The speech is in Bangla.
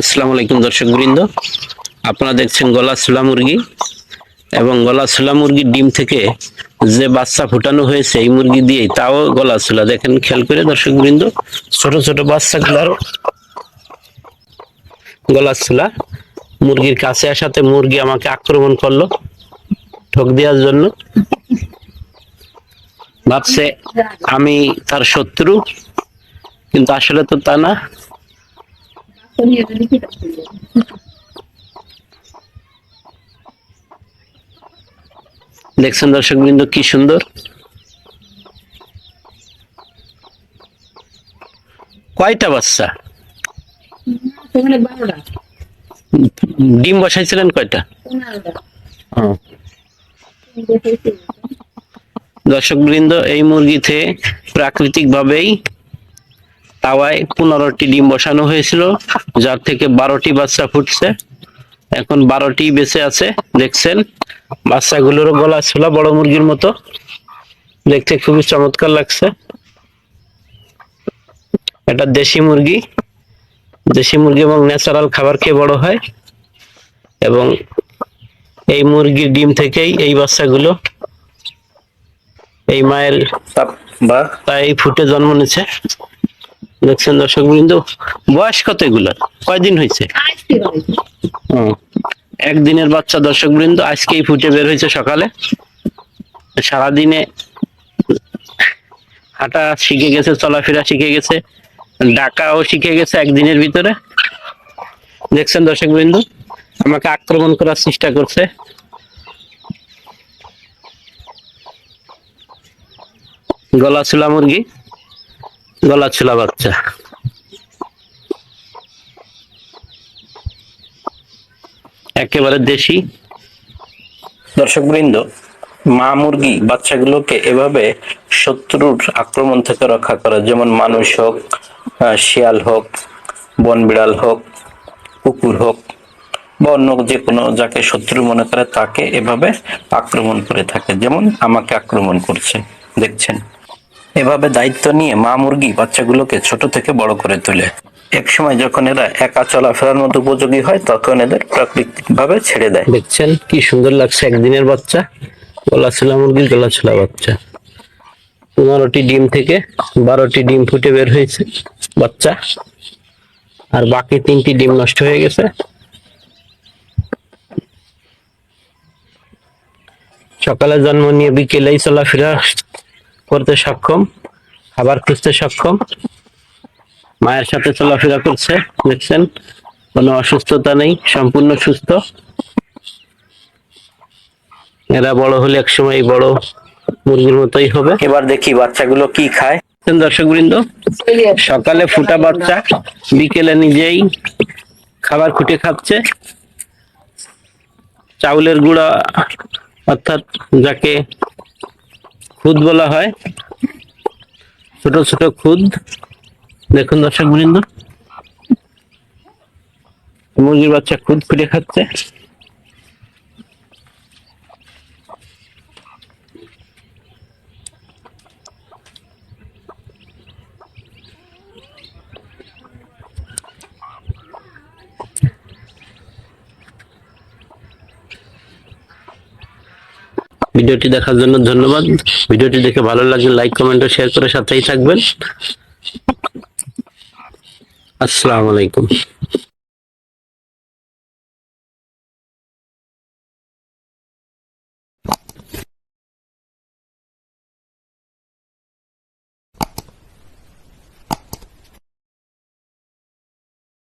আসসালামু আলাইকুম দর্শকবৃন্দ, আপনারা দেখছেন গলাচুলা মুরগি এবং গলাচুলা মুরগির ডিম থেকে যে বাচ্চা ফুটানো হয়েছে এই মুরগি দিয়েই, তাও গলাচুলা। দেখেন খেয়াল করে দর্শকবৃন্দ, ছোট ছোট বাচ্চাগুলার গলাচুলা। মুরগির কাছে আসাতে মুরগি আমাকে আক্রমণ করলো ঠক দেওয়ার জন্য। ভাবছে আমি তার শত্রু, কিন্তু আসলে তো তা না। দেখছেন দর্শকবৃন্দ কি সুন্দর। কয়টা বাচ্চা? ডিম বসাইছিলেন কয়টা? দর্শকবৃন্দ, এই মুরগিতে প্রাকৃতিক ভাবেই তাওয়ায় 15টি ডিম বসানো হয়েছিল, যার থেকে 12টি বাচ্চা ফুটছে। এখন 12টি বেঁচে আছে। দেখছেন বাচ্চাগুলোর গলা ছোলা বড় মুরগির মতো, দেখতে খুবই চমৎকার লাগছে। এটা দেশি মুরগি এবং ন্যাচারাল খাবার খেয়ে বড় হয়, এবং এই মুরগির ডিম থেকেই এই বাচ্চাগুলো এই মায়ের তাই ফুটে জন্ম নিচ্ছে। দেখছেন দর্শকবৃন্দ, বয়স কত এগুলার? কয়দিন হয়েছে? একদিনের বাচ্চা দর্শকবৃন্দ, আজকেই ফুটে বের হয়েছে সকালে। সারাদিনে হাঁটা শিখে গেছে, চলাফেরা শিখে গেছে, ডাকাও শিখে গেছে একদিনের ভিতরে। দেখছেন দর্শকবৃন্দ, আমাকে আক্রমণ করার চেষ্টা করছে। গলাচুলা মুরগি, গলাচুলা বাচ্চা। একেবারে দেশি। দর্শকবৃন্দ, মা মুরগি বাচ্চাগুলোকে এভাবে শত্রুর আক্রমণ থেকে রক্ষা করে, যেমন মানুষ হোক, শিয়াল হোক, বন বিড়াল হোক, কুকুর হোক, বা অন্য যে কোনো যাকে শত্রু মনে করে তাকে এভাবে আক্রমণ করে থাকে, যেমন আমাকে আক্রমণ করছে। দেখছেন, এভাবে দায়িত্ব নিয়ে মা মুরগি বাচ্চাগুলোকে ছোট থেকে বড় করে তোলে। এক সময় যখন এরা একা চলাফেরার মতো উপযোগী হয়, তখন এদের প্রাকৃতিক ভাবে ছেড়ে দেয়। দেখছেন কি সুন্দর লাগছে একদিনের বাচ্চা, গলাচুলা মুরগির গলাচুলা বাচ্চা। 15টি ডিম থেকে 12টি ডিম ফুটে বের হয়েছে বাচ্চা, আর বাকি 3টি ডিম নষ্ট হয়ে গেছে। সকালে জন্ম নিয়ে বিকেলেই চলাফেরা করতে সক্ষম, খাবার খুঁজতে সক্ষম, মায়ের সাথে চলাফেরা করছে। দেখছেন, কোনো অসুস্থতা নেই, সম্পূর্ণ সুস্থ। এরা বড় হলে একসময় বড় মুরগির মতোই হবে। এবার দেখি বাচ্চাগুলো কি খায়। দর্শকবৃন্দ, সকালে ফুটা বাচ্চা বিকেলে নিজেই খাবার খুঁটে খাচ্ছে। চাউলের গুঁড়া, অর্থাৎ যাকে খুদ বলা হয়, ছোট ছোট খুদ। দেখুন দর্শকবৃন্দ, মুরগির বাচ্চা খুদ খুঁটে খাচ্ছে। ভিডিওটি দেখার জন্য ধন্যবাদ। ভিডিওটি দেখে ভালো লাগলে লাইক, কমেন্ট ও শেয়ার করে সাথেই থাকবেন। আসসালামু আলাইকুম।